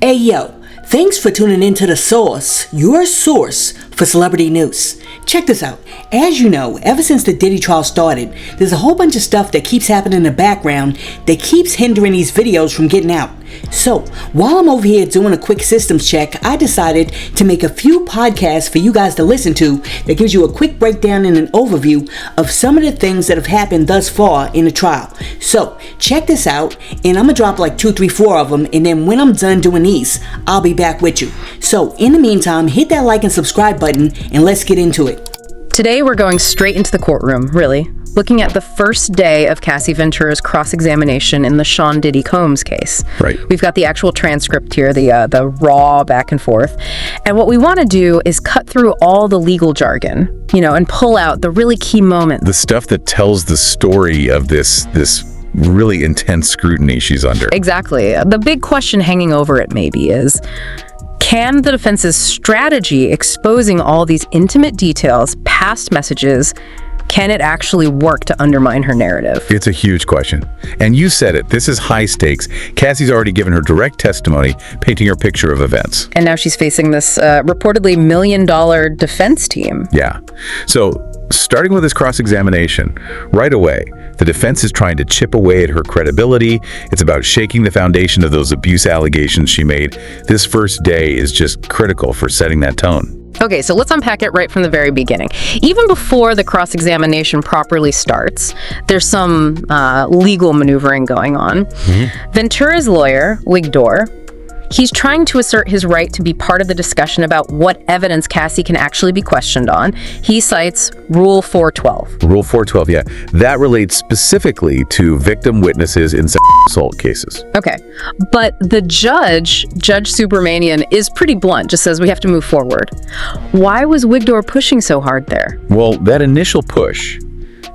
Hey yo, thanks for tuning in to The Source, your source for celebrity news. Check this out. As you know, ever since the Diddy trial started, there's a whole bunch of stuff that keeps happening in the background that keeps hindering these videos from getting out. So, while I'm over here doing a quick systems check, I decided to make a few podcasts for you guys to listen to that gives you a quick breakdown and an overview of some of the things that have happened thus far in the trial. So, check this out, and I'm gonna drop like 2, 3, 4 of them, and then when I'm done doing these, I'll be back with you. So, in the meantime, hit that like and subscribe button, and let's get into it. Today we're going straight into the courtroom, really, looking at the first day of Cassie Ventura's cross-examination in the Sean Diddy Combs case. Right. We've got the actual transcript here, the raw back and forth. And what we want to do is cut through all the legal jargon, and pull out the really key moments. The stuff that tells the story of this really intense scrutiny she's under. Exactly. The big question hanging over it maybe is, can the defense's strategy exposing all these intimate details, past messages, can it actually work to undermine her narrative? It's a huge question. And you said it, this is high stakes. Cassie's already given her direct testimony, painting her picture of events. And now she's facing this reportedly $1 million defense team. Yeah. So, starting with this cross-examination, right away, the defense is trying to chip away at her credibility. It's about shaking the foundation of those abuse allegations she made. This first day is just critical for setting that tone. Okay, so let's unpack it right from the very beginning. Even before the cross-examination properly starts, there's some legal maneuvering going on. Ventura's lawyer, Wigdor, he's trying to assert his right to be part of the discussion about what evidence Cassie can actually be questioned on. He cites Rule 412. Rule 412, yeah. That relates specifically to victim witnesses in sexual assault cases. Okay, but the Judge Subramanian, is pretty blunt, just says we have to move forward. Why was Wigdor pushing so hard there? Well, that initial push,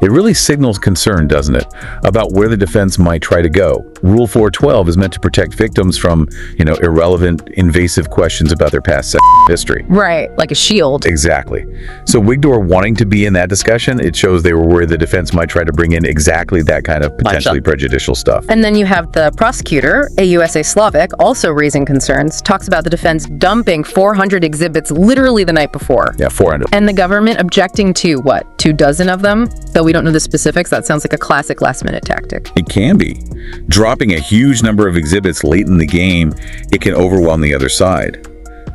it really signals concern, doesn't it, about where the defense might try to go. Rule 412 is meant to protect victims from, irrelevant, invasive questions about their past sexual history. Right, like a shield. Exactly. So Wigdor wanting to be in that discussion, it shows they were worried the defense might try to bring in exactly that kind of potentially prejudicial stuff. And then you have the prosecutor, AUSA Slavic, also raising concerns, talks about the defense dumping 400 exhibits literally the night before. Yeah, 400. And the government objecting to, 24 of them? Though we don't know the specifics, that sounds like a classic last-minute tactic. It can be. Dropping a huge number of exhibits late in the game, it can overwhelm the other side.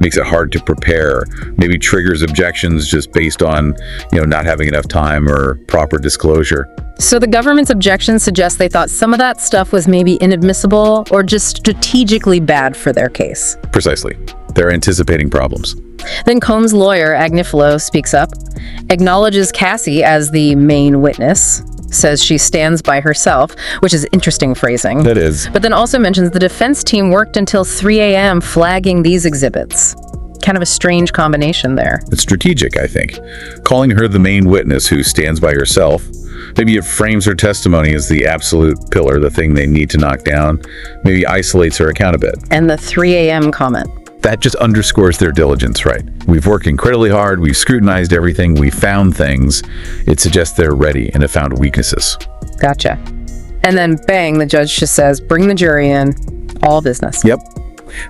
Makes it hard to prepare, maybe triggers objections just based on, not having enough time or proper disclosure. So the government's objections suggest they thought some of that stuff was maybe inadmissible or just strategically bad for their case. Precisely. They're anticipating problems. Then Combs' lawyer, INF0, speaks up, acknowledges Cassie as the main witness, says she stands by herself, which is interesting phrasing. That is. But then also mentions the defense team worked until 3 a.m. flagging these exhibits. Kind of a strange combination there. It's strategic, I think. Calling her the main witness who stands by herself, maybe it frames her testimony as the absolute pillar, the thing they need to knock down, maybe isolates her account a bit. And the 3 a.m. comment. That just underscores their diligence, right? We've worked incredibly hard, we've scrutinized everything, we found things. It suggests they're ready and have found weaknesses. Gotcha. And then bang, the judge just says, bring the jury in, all business. Yep.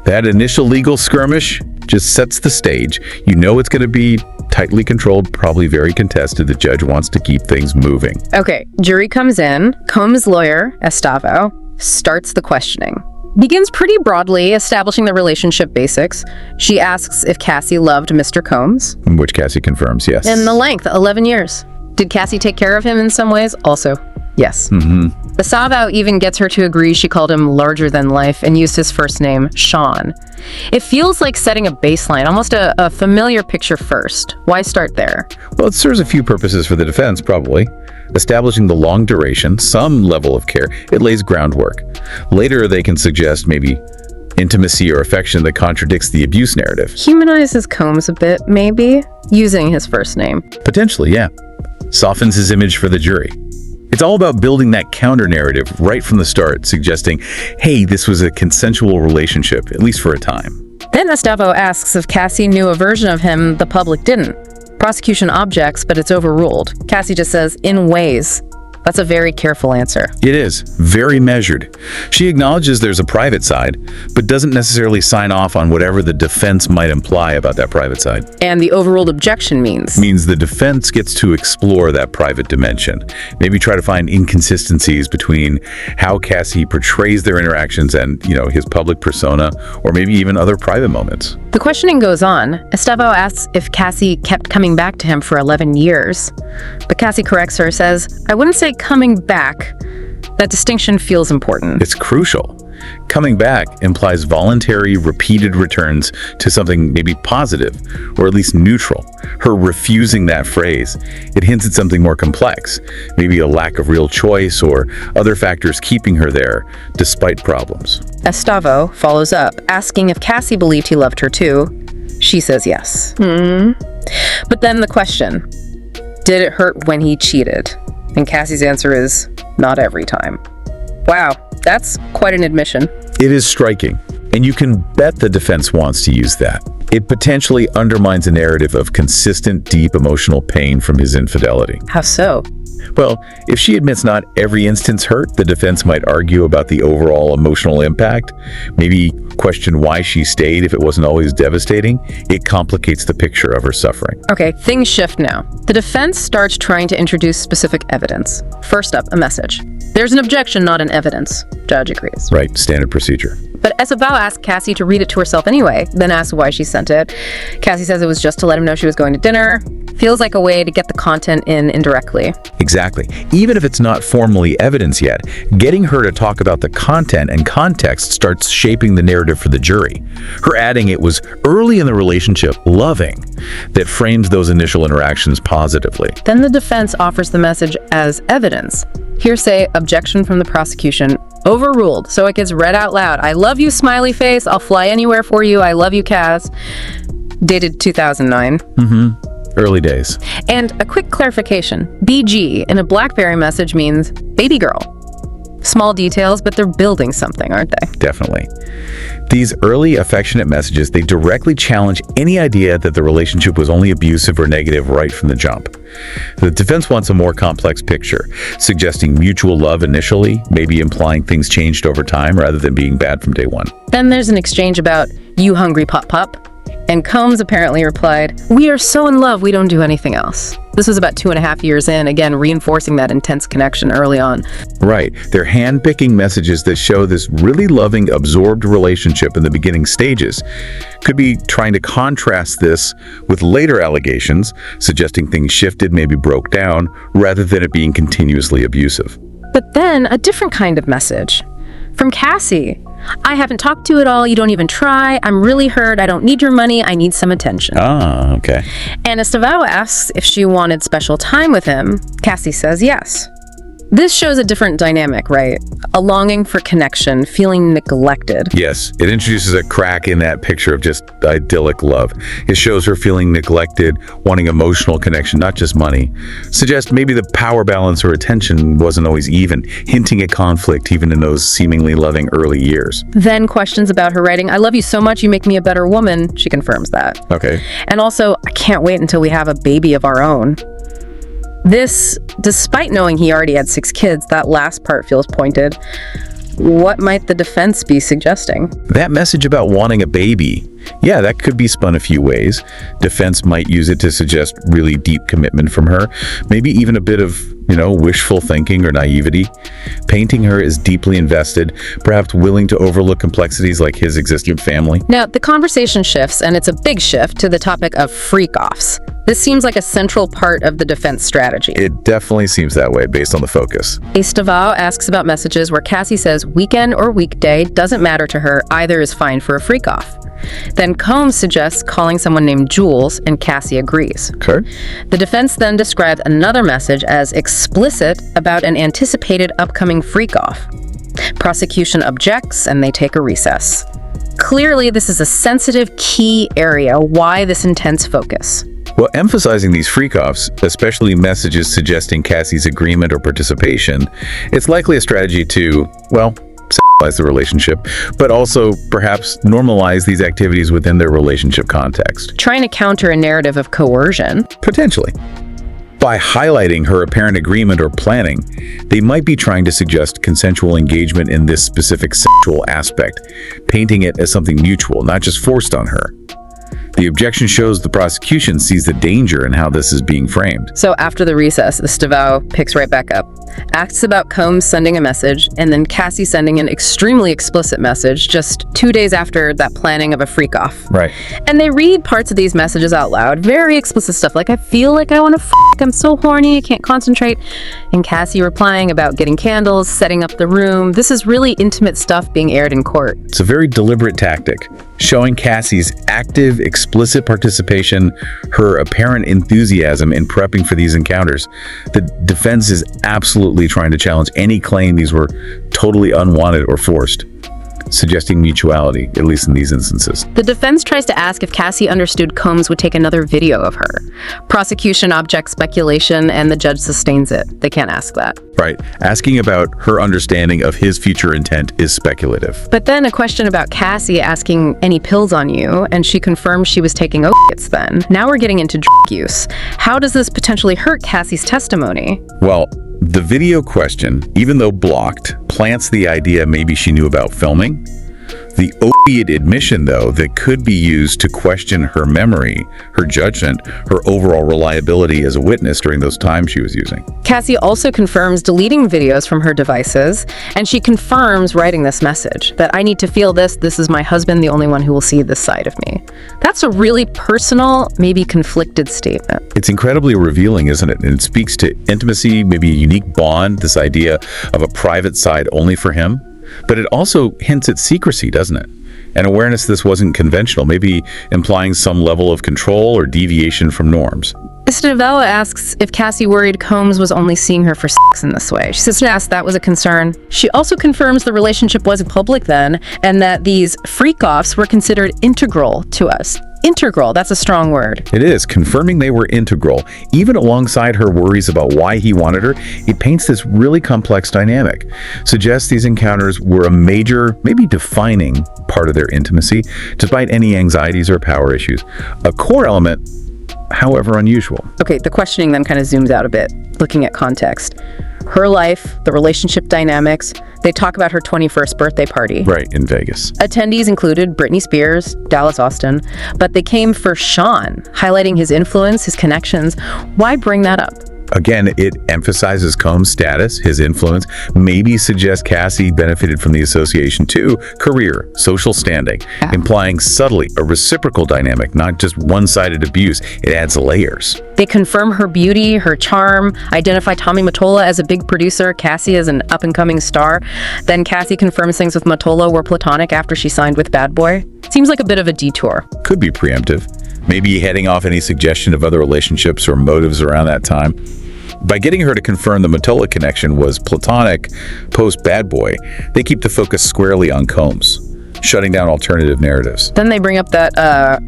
That initial legal skirmish just sets the stage. You know it's going to be tightly controlled, probably very contested. The judge wants to keep things moving. Okay, jury comes in. Combs' lawyer, Estavo, starts the questioning. Begins pretty broadly, establishing the relationship basics. She asks if Cassie loved Mr. Combs. Which Cassie confirms, yes. And the length, 11 years. Did Cassie take care of him in some ways? Also, yes. The Savo even gets her to agree she called him larger than life and used his first name, Sean. It feels like setting a baseline, almost a familiar picture first. Why start there? Well, it serves a few purposes for the defense, probably. Establishing the long duration, some level of care, it lays groundwork. Later, they can suggest maybe intimacy or affection that contradicts the abuse narrative. Humanizes Combs a bit, maybe, using his first name. Potentially, yeah. Softens his image for the jury. It's all about building that counter-narrative right from the start, suggesting, hey, this was a consensual relationship, at least for a time. Then Estavo asks if Cassie knew a version of him the public didn't. Prosecution objects, but it's overruled. Cassie just says, in ways. That's a very careful answer. It is, very measured. She acknowledges there's a private side, but doesn't necessarily sign off on whatever the defense might imply about that private side. And the overruled objection means The defense gets to explore that private dimension. Maybe try to find inconsistencies between how Cassie portrays their interactions and, his public persona, or maybe even other private moments. The questioning goes on. Estavo asks if Cassie kept coming back to him for 11 years. But Cassie corrects her, says, I wouldn't say coming back. That distinction feels important. It's crucial. Coming back implies voluntary, repeated returns to something maybe positive, or at least neutral. Her refusing that phrase, it hints at something more complex, maybe a lack of real choice or other factors keeping her there, despite problems. Estavo follows up, asking if Cassie believed he loved her too. She says yes. But then the question, did it hurt when he cheated? And Cassie's answer is, not every time. Wow, that's quite an admission. It is striking, and you can bet the defense wants to use that. It potentially undermines a narrative of consistent, deep emotional pain from his infidelity. How so? Well, if she admits not every instance hurt, the defense might argue about the overall emotional impact, maybe question why she stayed if it wasn't always devastating. It complicates the picture of her suffering. Okay, things shift now. The defense starts trying to introduce specific evidence. First up, a message. There's an objection, not an evidence. Judge agrees. Right, standard procedure. But Estavo asks Cassie to read it to herself anyway, then asks why she sent it. Cassie says it was just to let him know she was going to dinner. Feels like a way to get the content in indirectly. Exactly. Even if it's not formally evidence yet, getting her to talk about the content and context starts shaping the narrative for the jury. Her adding it was early in the relationship, loving, that frames those initial interactions positively. Then the defense offers the message as evidence. Hearsay, objection from the prosecution, overruled. So it gets read out loud. I love you, smiley face. I'll fly anywhere for you. I love you, Cass. Dated 2009. Early days. And a quick clarification. BG in a BlackBerry message means baby girl. Small details, but they're building something, aren't they? Definitely. These early affectionate messages, they directly challenge any idea that the relationship was only abusive or negative right from the jump. The defense wants a more complex picture, suggesting mutual love initially, maybe implying things changed over time rather than being bad from day one. Then there's an exchange about, you hungry pop-pop? And Combs apparently replied, we are so in love we don't do anything else. This was about 2.5 years in, again reinforcing that intense connection early on. Right. They're hand-picking messages that show this really loving, absorbed relationship in the beginning stages. Could be trying to contrast this with later allegations, suggesting things shifted, maybe broke down, rather than it being continuously abusive. But then a different kind of message. From Cassie. I haven't talked to you at all. You don't even try. I'm really hurt. I don't need your money. I need some attention. Ah, okay. And Estavo asks if she wanted special time with him. Cassie says yes. This shows a different dynamic, right? A longing for connection, feeling neglected. Yes, it introduces a crack in that picture of just idyllic love. It shows her feeling neglected, wanting emotional connection, not just money. Suggests maybe the power balance or attention wasn't always even, hinting at conflict even in those seemingly loving early years. Then questions about her writing, I love you so much, you make me a better woman. She confirms that. Okay. And also, I can't wait until we have a baby of our own. This, despite knowing he already had 6 kids, that last part feels pointed. What might the defense be suggesting? That message about wanting a baby, yeah, that could be spun a few ways. Defense might use it to suggest really deep commitment from her, maybe even a bit of, wishful thinking or naivety. Painting her as deeply invested, perhaps willing to overlook complexities like his existing family. Now, the conversation shifts, and it's a big shift, to the topic of freak-offs. This seems like a central part of the defense strategy. It definitely seems that way based on the focus. Estavo asks about messages where Cassie says weekend or weekday doesn't matter to her, either is fine for a freak-off. Then Combs suggests calling someone named Jules, and Cassie agrees. Okay. The defense then describes another message as explicit about an anticipated upcoming freak-off. Prosecution objects, and they take a recess. Clearly, this is a sensitive, key area. Why this intense focus? Well, emphasizing these freak-offs, especially messages suggesting Cassie's agreement or participation, it's likely a strategy to, sexualize the relationship, but also perhaps normalize these activities within their relationship context. Trying to counter a narrative of coercion. Potentially. By highlighting her apparent agreement or planning, they might be trying to suggest consensual engagement in this specific sexual aspect, painting it as something mutual, not just forced on her. The objection shows the prosecution sees the danger in how this is being framed. So after the recess, the Stavao picks right back up, asks about Combs sending a message, and then Cassie sending an extremely explicit message just 2 days after that planning of a freak-off. Right. And they read parts of these messages out loud, very explicit stuff like, I feel like I want to I'm so horny, I can't concentrate. And Cassie replying about getting candles, setting up the room. This is really intimate stuff being aired in court. It's a very deliberate tactic, showing Cassie's active, explicit participation, her apparent enthusiasm in prepping for these encounters. The defense is absolutely trying to challenge any claim these were totally unwanted or forced, suggesting mutuality, at least in these instances. The defense tries to ask if Cassie understood Combs would take another video of her. Prosecution objects speculation, and the judge sustains it. They can't ask that. Right. Asking about her understanding of his future intent is speculative. But then a question about Cassie asking any pills on you, and she confirms she was taking opiates then. Now we're getting into drug use. How does this potentially hurt Cassie's testimony? Well, the video question, even though blocked, plants the idea maybe she knew about filming. The opiate admission, though, that could be used to question her memory, her judgment, her overall reliability as a witness during those times she was using. Cassie also confirms deleting videos from her devices, and she confirms writing this message, that I need to feel this is my husband, the only one who will see this side of me. That's a really personal, maybe conflicted statement. It's incredibly revealing, isn't it? And it speaks to intimacy, maybe a unique bond, this idea of a private side only for him. But it also hints at secrecy, doesn't it? An awareness this wasn't conventional, maybe implying some level of control or deviation from norms. Stavao asks if Cassie worried Combs was only seeing her for sex in this way. She says yes, that was a concern. She also confirms the relationship wasn't public then, and that these freak-offs were considered integral to us. Integral, that's a strong word. It is, confirming they were integral. Even alongside her worries about why he wanted her, it paints this really complex dynamic. Suggests these encounters were a major, maybe defining part of their intimacy, despite any anxieties or power issues. A core element, however unusual. Okay, the questioning then kind of zooms out a bit, looking at context. Her life, the relationship dynamics. They talk about her 21st birthday party. Right, in Vegas. Attendees included Britney Spears, Dallas Austin, but they came for Sean, highlighting his influence, his connections. Why bring that up? Again, it emphasizes Combs' status, his influence, maybe suggests Cassie benefited from the association too, career, social standing, implying subtly a reciprocal dynamic, not just one-sided abuse. It adds layers. They confirm her beauty, her charm, identify Tommy Mottola as a big producer, Cassie as an up-and-coming star. Then Cassie confirms things with Mottola were platonic after she signed with Bad Boy. Seems like a bit of a detour. Could be preemptive. Maybe heading off any suggestion of other relationships or motives around that time. By getting her to confirm the Mottola connection was platonic post-Bad Boy, they keep the focus squarely on Combs, shutting down alternative narratives. Then they bring up that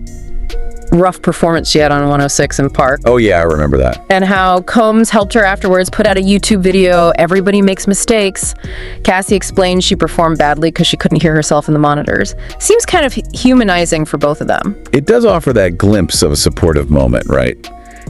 rough performance she had on 106 in Park. Oh yeah, I remember that. And how Combs helped her afterwards put out a YouTube video, Everybody Makes Mistakes. Cassie explained she performed badly because she couldn't hear herself in the monitors. Seems kind of humanizing for both of them. It does offer that glimpse of a supportive moment, right?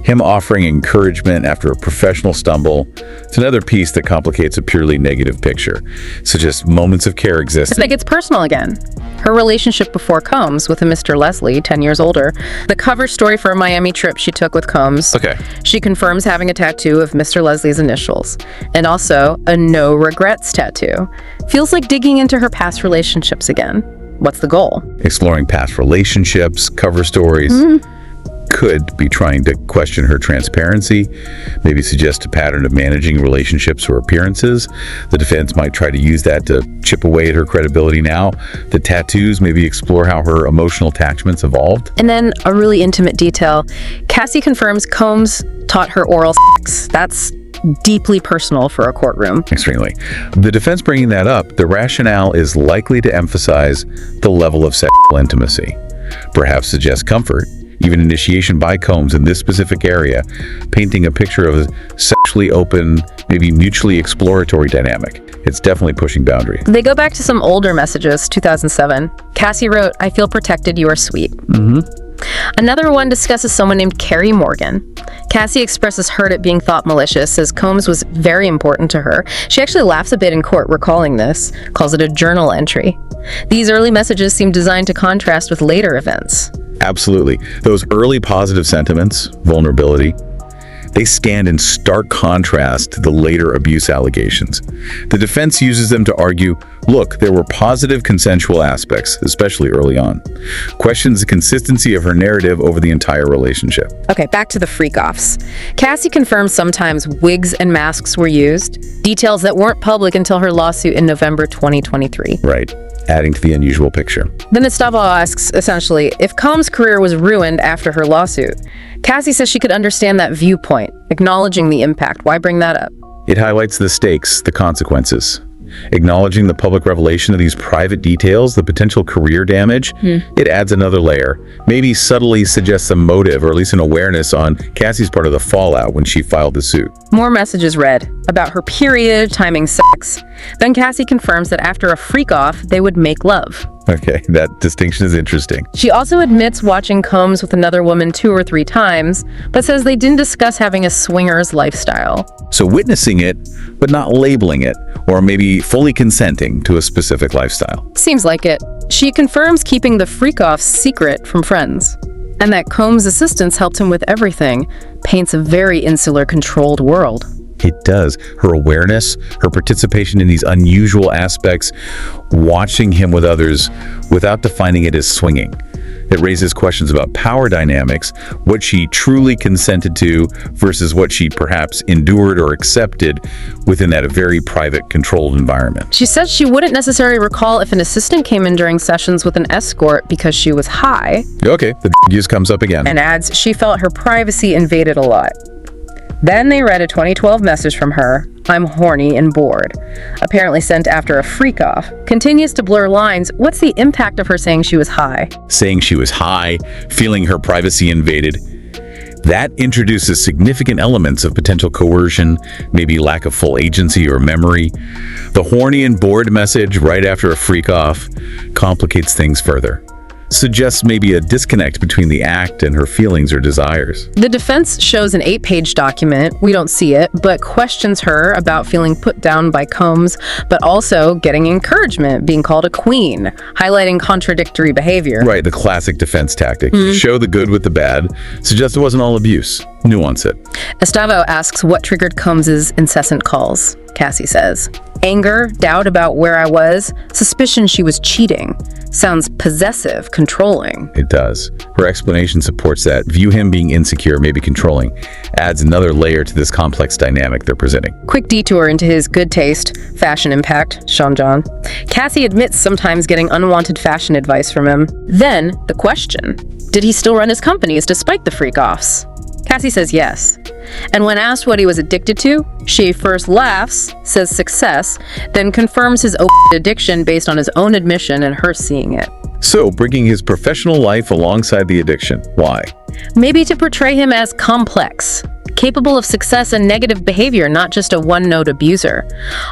Him offering encouragement after a professional stumble. It's another piece that complicates a purely negative picture. So just moments of care exist. It's like it's personal again. Her relationship before Combs with a Mr. Leslie, 10 years older. The cover story for a Miami trip she took with Combs. Okay. She confirms having a tattoo of Mr. Leslie's initials. And also a no regrets tattoo. Feels like digging into her past relationships again. What's the goal? Exploring past relationships, cover stories. Could be trying to question her transparency, maybe suggest a pattern of managing relationships or appearances. The defense might try to use that to chip away at her credibility now. The tattoos maybe explore how her emotional attachments evolved. And then a really intimate detail. Cassie confirms Combs taught her oral sex. That's deeply personal for a courtroom. Extremely. The defense bringing that up, the rationale is likely to emphasize the level of sexual intimacy. Perhaps suggest comfort. Even initiation by Combs in this specific area, painting a picture of a sexually open, maybe mutually exploratory dynamic. It's definitely pushing boundaries. They go back to some older messages, 2007. Cassie wrote, I feel protected, you are sweet. Another one discusses someone named Carrie Morgan. Cassie expresses hurt at being thought malicious, says Combs was very important to her. She actually laughs a bit in court recalling this, calls it a journal entry. These early messages seem designed to contrast with later events. Absolutely. Those early positive sentiments, vulnerability, they stand in stark contrast to the later abuse allegations. The defense uses them to argue, look, there were positive consensual aspects, especially early on. Questions the consistency of her narrative over the entire relationship. Okay, back to the freak-offs. Cassie confirms sometimes wigs and masks were used, details that weren't public until her lawsuit in November 2023. Right, adding to the unusual picture. Then Estavo asks, essentially, if Combs' career was ruined after her lawsuit. Cassie says she could understand that viewpoint, acknowledging the impact. Why bring that up? It highlights the stakes, the consequences. Acknowledging the public revelation of these private details, the potential career damage, it adds another layer. Maybe subtly suggests a motive, or at least an awareness on Cassie's part of the fallout when she filed the suit. More messages read about her period, timing sex. Then Cassie confirms that after a freak-off, they would make love. Okay, that distinction is interesting. She also admits watching Combs with another woman 2 or 3 times, but says they didn't discuss having a swingers lifestyle. So witnessing it, but not labeling it, or maybe fully consenting to a specific lifestyle. Seems like it. She confirms keeping the freak-offs secret from friends, and that Combs' assistants helped him with everything. Paints a very insular, controlled world. It does. Her awareness, her participation in these unusual aspects, watching him with others without defining it as swinging. It raises questions about power dynamics, what she truly consented to versus what she perhaps endured or accepted within that very private, controlled environment. She says she wouldn't necessarily recall if an assistant came in during sessions with an escort because she was high. Okay, the use comes up again. And adds she felt her privacy invaded a lot. Then they read a 2012 message from her, I'm horny and bored, apparently sent after a freak-off. Continues to blur lines. What's the impact of her saying she was high? Saying she was high, feeling her privacy invaded. That introduces significant elements of potential coercion, maybe lack of full agency or memory. The horny and bored message right after a freak-off complicates things further. Suggests maybe a disconnect between the act and her feelings or desires. The defense shows an 8-page document, we don't see it, but questions her about feeling put down by Combs, but also getting encouragement, being called a queen, highlighting contradictory behavior. Right, the classic defense tactic. Show the good with the bad, suggest it wasn't all abuse, nuance it. Estavo asks what triggered Combs' incessant calls. Cassie says, anger, doubt about where I was, suspicion she was cheating. Sounds possessive, controlling. It does. Her explanation supports that. View him being insecure, maybe controlling, adds another layer to this complex dynamic they're presenting. Quick detour into his good taste, fashion impact, Sean John. Cassie admits sometimes getting unwanted fashion advice from him. Then, the question, did he still run his companies despite the freak-offs? Cassie says yes. And when asked what he was addicted to, she first laughs, says success, then confirms his addiction based on his own admission and her seeing it. So, bringing his professional life alongside the addiction. Why? Maybe to portray him as complex, capable of success and negative behavior, not just a one-note abuser.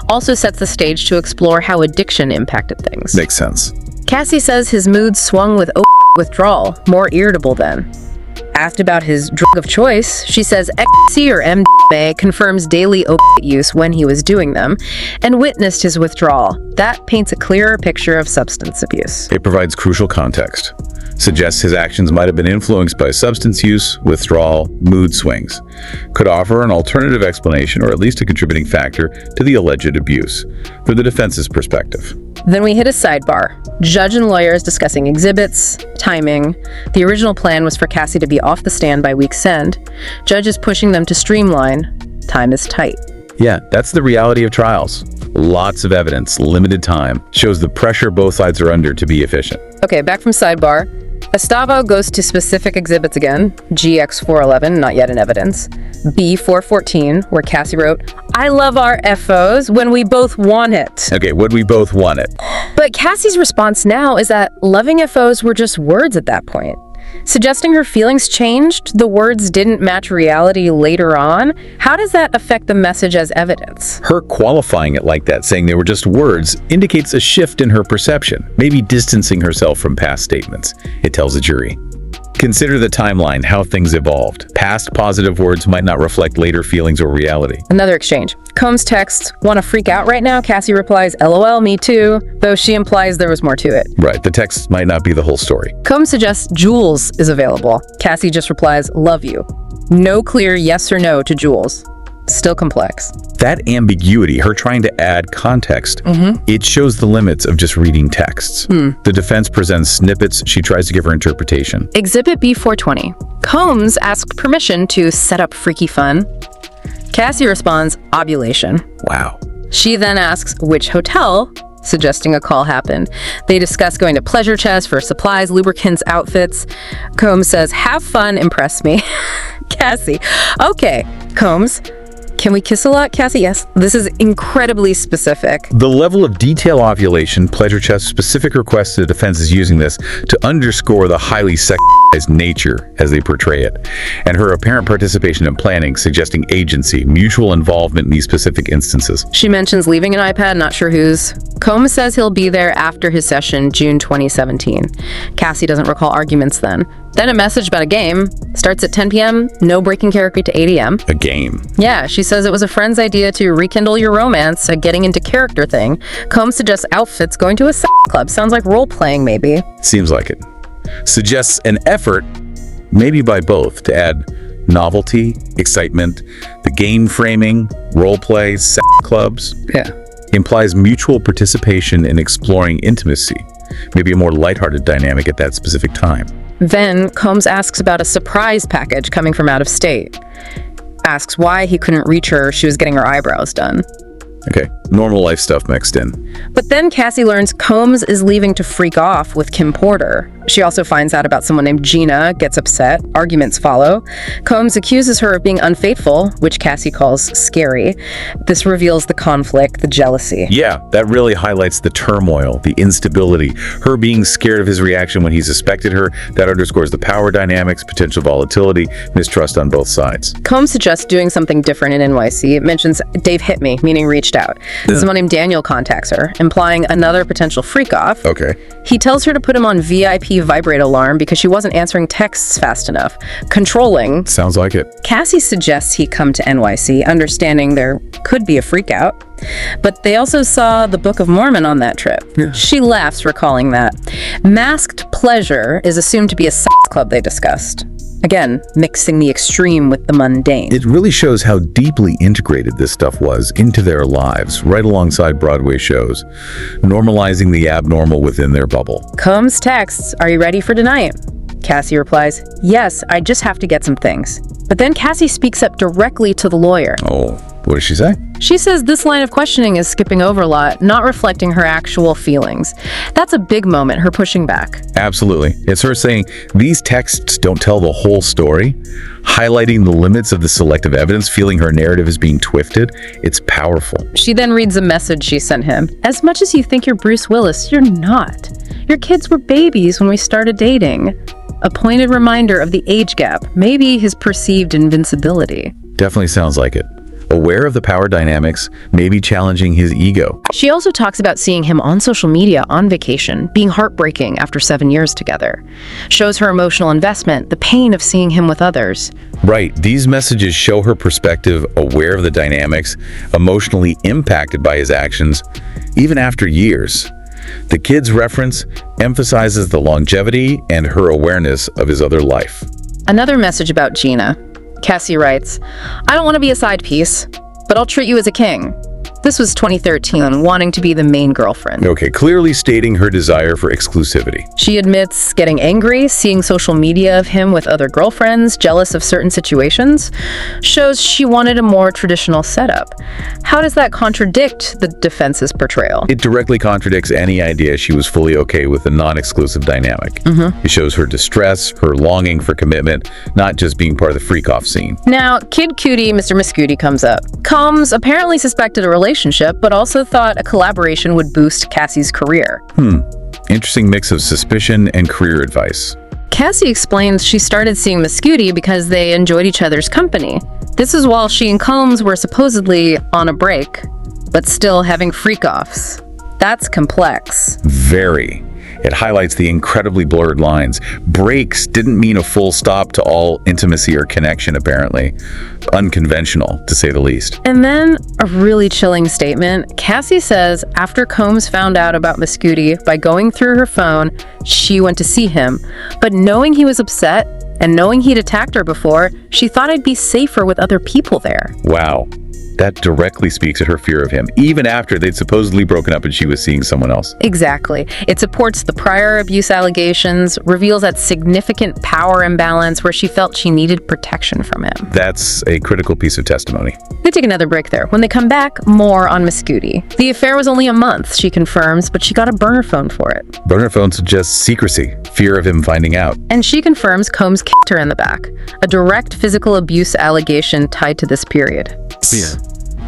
Also sets the stage to explore how addiction impacted things. Makes sense. Cassie says his mood swung with withdrawal, more irritable then. Asked about his drug of choice, she says ecstasy or MDMA confirms daily opiate use when he was doing them, and witnessed his withdrawal. That paints a clearer picture of substance abuse. It provides crucial context. Suggests his actions might have been influenced by substance use, withdrawal, mood swings. Could offer an alternative explanation or at least a contributing factor to the alleged abuse, from the defense's perspective. Then we hit a sidebar. Judge and lawyers discussing exhibits, timing. The original plan was for Cassie to be off the stand by week's end. Judge is pushing them to streamline. Time is tight. Yeah, that's the reality of trials. Lots of evidence, limited time, shows the pressure both sides are under to be efficient. Okay, back from sidebar. Estavo goes to specific exhibits again. GX411, not yet in evidence. B414, where Cassie wrote, I love our FOs when we both want it. Okay, would we both want it? But Cassie's response now is that loving FOs were just words at that point. Suggesting her feelings changed, the words didn't match reality later on. How does that affect the message as evidence? Her qualifying it like that, saying they were just words, indicates a shift in her perception, maybe distancing herself from past statements. It tells the jury, Consider the timeline, how things evolved. Past positive words might not reflect later feelings or reality. Another exchange. Combs texts, "Want to freak out right now?" Cassie replies, "LOL, me too," though she implies there was more to it. Right, the text might not be the whole story. Combs suggests Jules is available. Cassie just replies, "Love you." No clear yes or no to Jules. Still complex. That ambiguity, her trying to add context, it shows the limits of just reading texts. The defense presents snippets, she tries to give her interpretation. Exhibit B420. Combs asks permission to set up freaky fun. Cassie responds, "Ovulation." Wow. She then asks which hotel, suggesting a call happened. They discuss going to Pleasure Chest for supplies, lubricants, outfits. Combs says, "Have fun, impress me." Cassie, "Okay." Combs, "Can we kiss a lot?" Cassie, "Yes." This is incredibly specific. The level of detail ovulation, Pleasure Chest specific requests the defense is using this to underscore the highly sexualized nature as they portray it, and her apparent participation in planning, suggesting agency, mutual involvement in these specific instances. She mentions leaving an iPad, not sure whose. Combs says he'll be there after his session, June 2017. Cassie doesn't recall arguments then. Then a message about a game. Starts at 10 p.m., no breaking character to 8 a.m. A game. Yeah, she says it was a friend's idea to rekindle your romance, a getting into character thing. Combs suggests outfits, going to a sex club. Sounds like role-playing, maybe. Seems like it. Suggests an effort, maybe by both, to add novelty, excitement, the game framing, role-play, sex clubs. Yeah. Implies mutual participation in exploring intimacy, maybe a more lighthearted dynamic at that specific time. Then Combs asks about a surprise package coming from out of state. Asks why he couldn't reach her, she was getting her eyebrows done. Okay, normal life stuff mixed in. But then Cassie learns Combs is leaving to freak off with Kim Porter. She also finds out about someone named Gina, gets upset, arguments follow. Combs accuses her of being unfaithful, which Cassie calls scary. This reveals the conflict, the jealousy. Yeah, that really highlights the turmoil, the instability, her being scared of his reaction when he suspected her. That underscores the power dynamics, potential volatility, mistrust on both sides. Combs suggests doing something different in NYC. It mentions Dave hit me, meaning reached out. Someone named Daniel contacts her, implying another potential freak-off. Okay. He tells her to put him on VIP vibrate alarm because she wasn't answering texts fast enough. Controlling. Sounds like it. Cassie suggests he come to NYC, understanding there could be a freak-out. But they also saw the Book of Mormon on that trip. Yeah. She laughs, recalling that. Masked pleasure is assumed to be a sex club they discussed. Again, mixing the extreme with the mundane. It really shows how deeply integrated this stuff was into their lives, right alongside Broadway shows, normalizing the abnormal within their bubble. Combs texts, "Are you ready for tonight?" Cassie replies, "Yes, I just have to get some things." But then Cassie speaks up directly to the lawyer. Oh, what does she say? She says this line of questioning is skipping over a lot, not reflecting her actual feelings. That's a big moment, her pushing back. Absolutely. It's her saying, these texts don't tell the whole story, highlighting the limits of the selective evidence, feeling her narrative is being twisted. It's powerful. She then reads a message she sent him. "As much as you think you're Bruce Willis, you're not. Your kids were babies when we started dating." A pointed reminder of the age gap, maybe his perceived invincibility. Definitely sounds like it. Aware of the power dynamics, maybe challenging his ego. She also talks about seeing him on social media on vacation, being heartbreaking after 7 years together. Shows her emotional investment, the pain of seeing him with others. Right, these messages show her perspective, aware of the dynamics, emotionally impacted by his actions, even after years. The kid's reference emphasizes the longevity and her awareness of his other life. Another message about Gina. Cassie writes, "I don't want to be a side piece, but I'll treat you as a king." This was 2013, wanting to be the main girlfriend. Okay, clearly stating her desire for exclusivity. She admits getting angry, seeing social media of him with other girlfriends, jealous of certain situations, shows she wanted a more traditional setup. How does that contradict the defense's portrayal? It directly contradicts any idea she was fully okay with the non-exclusive dynamic. It shows her distress, her longing for commitment, not just being part of the freak-off scene. Now, Kid Cootie, Mr. Miss Cootie comes up. Combs apparently suspected a relationship, but also thought a collaboration would boost Cassie's career. Interesting mix of suspicion and career advice. Cassie explains she started seeing Miss Cootie because they enjoyed each other's company. This is while she and Combs were supposedly on a break, but still having freak-offs. That's complex. Very. It highlights the incredibly blurred lines. Breaks didn't mean a full stop to all intimacy or connection, apparently. Unconventional, to say the least. And then a really chilling statement. Cassie says after Combs found out about Mescuti by going through her phone, she went to see him. But knowing he was upset and knowing he'd attacked her before, she thought I'd be safer with other people there. Wow. That directly speaks to her fear of him, even after they'd supposedly broken up and she was seeing someone else. Exactly. It supports the prior abuse allegations, reveals that significant power imbalance where she felt she needed protection from him. That's a critical piece of testimony. They take another break there. When they come back, more on Mescuti. The affair was only a month, she confirms, but she got a burner phone for it. Burner phone suggests secrecy, fear of him finding out. And she confirms Combs kicked her in the back, a direct physical abuse allegation tied to this period. Yeah,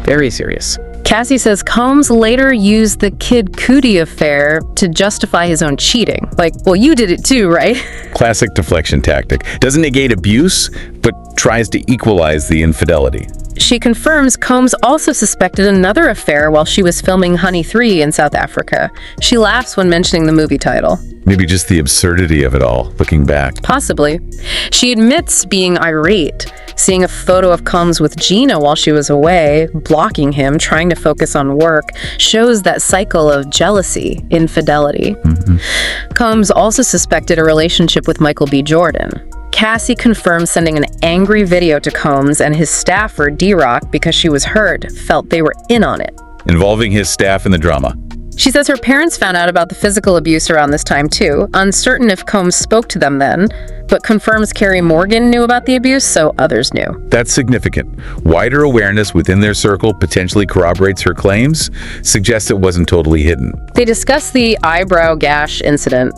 very serious. Cassie says Combs later used the Kid Cudi affair to justify his own cheating. Like, well, you did it too, right? Classic deflection tactic. Doesn't negate abuse, but tries to equalize the infidelity. She confirms Combs also suspected another affair while she was filming Honey 3 in South Africa. She laughs when mentioning the movie title. Maybe just the absurdity of it all, looking back. Possibly. She admits being irate, seeing a photo of Combs with Gina while she was away, blocking him, trying to focus on work, shows that cycle of jealousy, infidelity. Combs also suspected a relationship with Michael B. Jordan. Cassie confirms sending an angry video to Combs, and his staffer, D-Rock, because she was hurt, felt they were in on it. Involving his staff in the drama. She says her parents found out about the physical abuse around this time too, uncertain if Combs spoke to them then, but confirms Carrie Morgan knew about the abuse, so others knew. That's significant. Wider awareness within their circle potentially corroborates her claims, suggests it wasn't totally hidden. They discuss the eyebrow gash incident.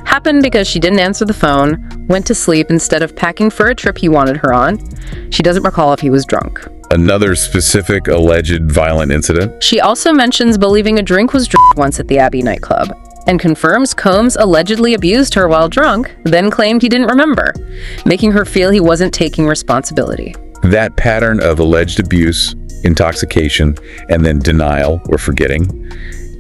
Happened because she didn't answer the phone, went to sleep instead of packing for a trip he wanted her on. She doesn't recall if he was drunk. Another specific alleged violent incident. She also mentions believing a drink was drank once at the Abbey nightclub, and confirms Combs allegedly abused her while drunk, then claimed he didn't remember, making her feel he wasn't taking responsibility. That pattern of alleged abuse, intoxication, and then denial or forgetting,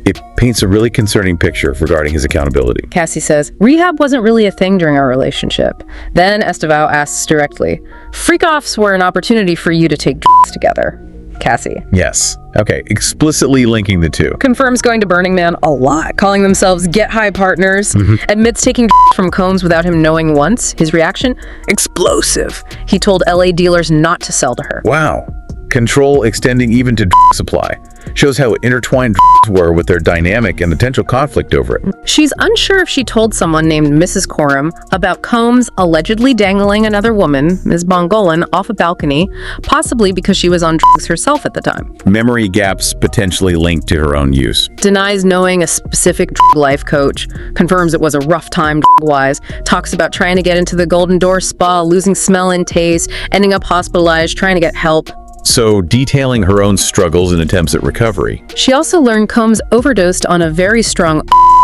it paints a really concerning picture regarding his accountability. Cassie says, rehab wasn't really a thing during our relationship. Then Estevao asks directly, freakoffs were an opportunity for you to take drugs together. Cassie Yes. Okay, explicitly linking the two. confirms going to Burning Man a lot, calling themselves Get High partners, admits taking from Combs without him knowing once. His reaction? Explosive. He told LA dealers not to sell to her. Wow. Control extending even to supply. Shows how intertwined were with their dynamic and potential conflict over it. She's unsure if she told someone named Mrs. Coram about Combs allegedly dangling another woman, Ms. Bongolan, off a balcony, possibly because she was on drugs herself at the time. Memory gaps potentially linked to her own use. Denies knowing a specific drug life coach, confirms it was a rough time drug-wise, talks about trying to get into the Golden Door spa, losing smell and taste, ending up hospitalized, trying to get help. So detailing her own struggles and attempts at recovery. She also learned Combs overdosed on a very strong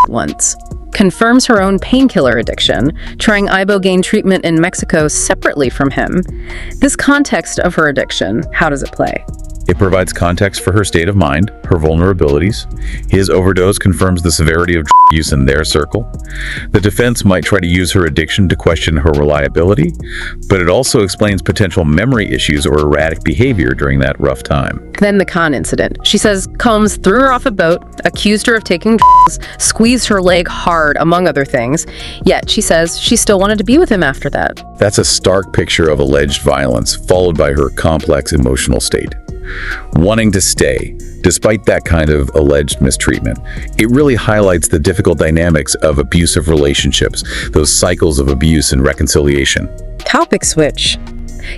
once. Confirms her own painkiller addiction, trying ibogaine treatment in Mexico separately from him. This context of her addiction, how does it play? It provides context for her state of mind, her vulnerabilities. His overdose confirms the severity of use in their circle. The defense might try to use her addiction to question her reliability, but it also explains potential memory issues or erratic behavior during that rough time. Then the con incident. She says Combs threw her off a boat, accused her of taking drugs, squeezed her leg hard, among other things. Yet she says she still wanted to be with him after that. That's a stark picture of alleged violence, followed by her complex emotional state. Wanting to stay, despite that kind of alleged mistreatment. It really highlights the difficult dynamics of abusive relationships, those cycles of abuse and reconciliation. Topic switch.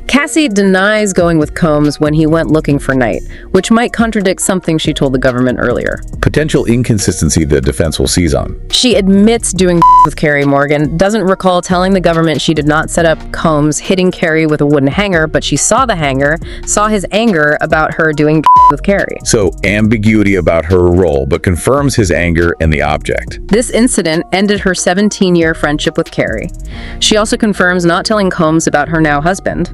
Cassie denies going with Combs when he went looking for Knight, which might contradict something she told the government earlier. Potential inconsistency the defense will seize on. She admits doing with Carrie Morgan, doesn't recall telling the government she did not set up Combs hitting Carrie with a wooden hanger, but she saw the hanger, saw his anger about her doing with Carrie. So ambiguity about her role, but confirms his anger and the object. This incident ended her 17-year friendship with Carrie. She also confirms not telling Combs about her now husband,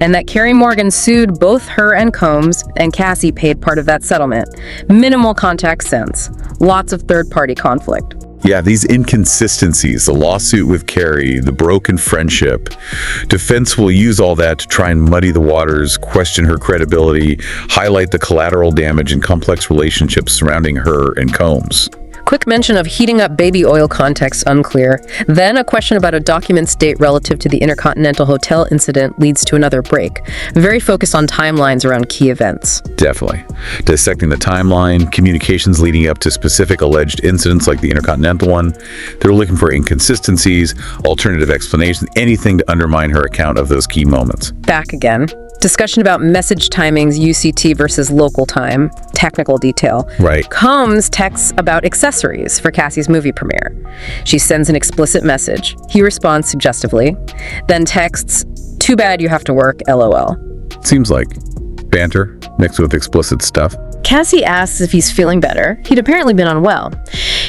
and that Carrie Morgan sued both her and Combs, and Cassie paid part of that settlement. Minimal contact since. Lots of third-party conflict. Yeah, these inconsistencies, the lawsuit with Carrie, the broken friendship, defense will use all that to try and muddy the waters, question her credibility, highlight the collateral damage and complex relationships surrounding her and Combs. Quick mention of heating up baby oil context unclear. Then a question about a document's date relative to the Intercontinental Hotel incident leads to another break. Very focused on timelines around key events. Definitely. Dissecting the timeline, communications leading up to specific alleged incidents like the Intercontinental one. They're looking for inconsistencies, alternative explanations, anything to undermine her account of those key moments. Back again. Discussion about message timings, UCT versus local time, technical detail. Right. Combs texts about accessories for Cassie's movie premiere. She sends an explicit message. He responds suggestively, then texts, "Too bad you have to work, LOL." Seems like banter mixed with explicit stuff. Cassie asks if he's feeling better. He'd apparently been unwell.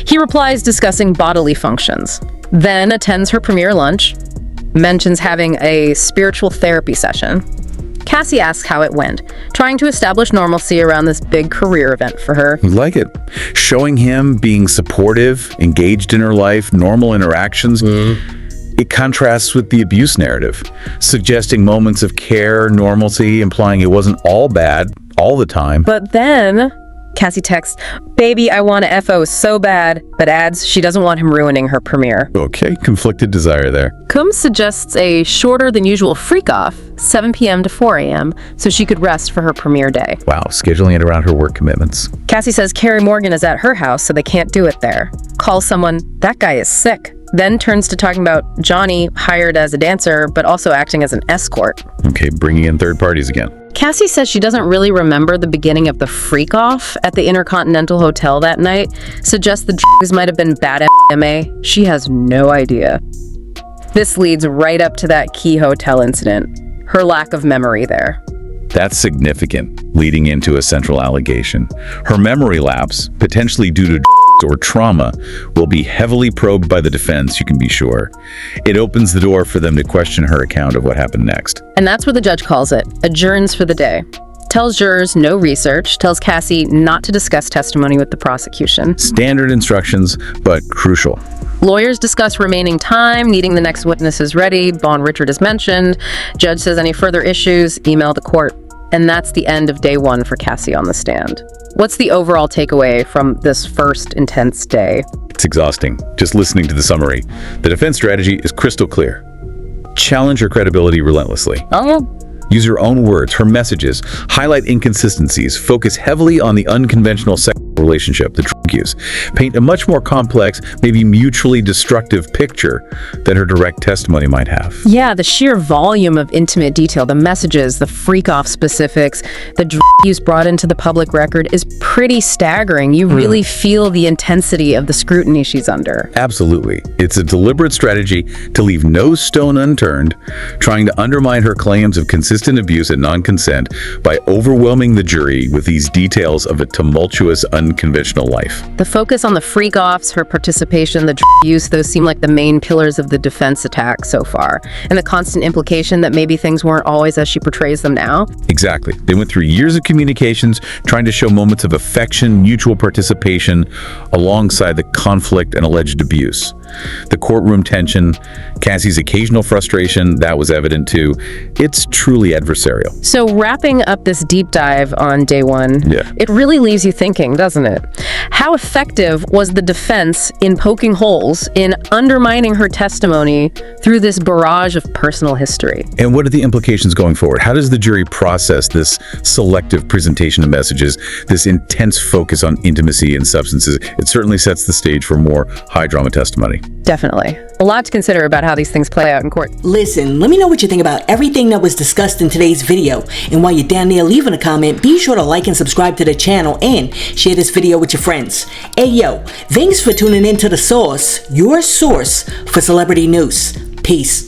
He replies discussing bodily functions, then attends her premiere lunch, mentions having a spiritual therapy session. Cassie asks how it went, trying to establish normalcy around this big career event for her. We like it. Showing him being supportive, engaged in her life, normal interactions. It contrasts with the abuse narrative, suggesting moments of care, normalcy, implying it wasn't all bad all the time. But then Cassie texts, "Baby, I want to FO so bad," but adds she doesn't want him ruining her premiere. Okay, conflicted desire there. Combs suggests a shorter than usual freak-off, 7 p.m. to 4 a.m., so she could rest for her premiere day. Wow, scheduling it around her work commitments. Cassie says Carrie Morgan is at her house, so they can't do it there. Calls someone, "That guy is sick." Then turns to talking about Johnny, hired as a dancer, but also acting as an escort. Okay, bringing in third parties again. Cassie says she doesn't really remember the beginning of the freak-off at the Intercontinental Hotel that night, suggests the drugs might have been bad at MA. She has no idea. This leads right up to that key hotel incident, her lack of memory there. That's significant, leading into a central allegation. Her memory lapse, potentially due to or trauma, will be heavily probed by the defense, you can be sure. It opens the door for them to question her account of what happened next. And that's what the judge calls it, adjourns for the day. Tells jurors no research, tells Cassie not to discuss testimony with the prosecution. Standard instructions, but crucial. Lawyers discuss remaining time, needing the next witnesses ready. Vaughn Richard is mentioned. Judge says any further issues, email the court. And that's the end of day one for Cassie on the stand. What's the overall takeaway from this first intense day? It's exhausting, just listening to the summary. The defense strategy is crystal clear. Challenge her credibility relentlessly. Use her own words, her messages, highlight inconsistencies, focus heavily on the unconventional sexual relationship, the drug use, paint a much more complex, maybe mutually destructive picture than her direct testimony might have. Yeah, the sheer volume of intimate detail, the messages, the freak-off specifics, the drug use brought into the public record is pretty staggering. You really feel the intensity of the scrutiny she's under. Absolutely. It's a deliberate strategy to leave no stone unturned, trying to undermine her claims of consistent abuse and non-consent by overwhelming the jury with these details of a tumultuous, unconventional life. The focus on the freak-offs, her participation, the drug use, those seem like the main pillars of the defense attack so far. And the constant implication that maybe things weren't always as she portrays them now. Exactly. They went through years of communications, trying to show moments of affection, mutual participation, alongside the conflict and alleged abuse. The courtroom tension, Cassie's occasional frustration, that was evident too. It's truly adversarial. So wrapping up this deep dive on day one, it really leaves you thinking, doesn't it? How effective was the defense in poking holes, in undermining her testimony through this barrage of personal history? And what are the implications going forward? How does the jury process this selective presentation of messages, this intense focus on intimacy and substances? It certainly sets the stage for more high drama testimony. Definitely. A lot to consider about how these things play out in court. Listen, let me know what you think about everything that was discussed in today's video. And while you're down there leaving a comment, be sure to like and subscribe to the channel and share this video with your friends. Hey yo, thanks for tuning in to The Source, your source for celebrity news. Peace.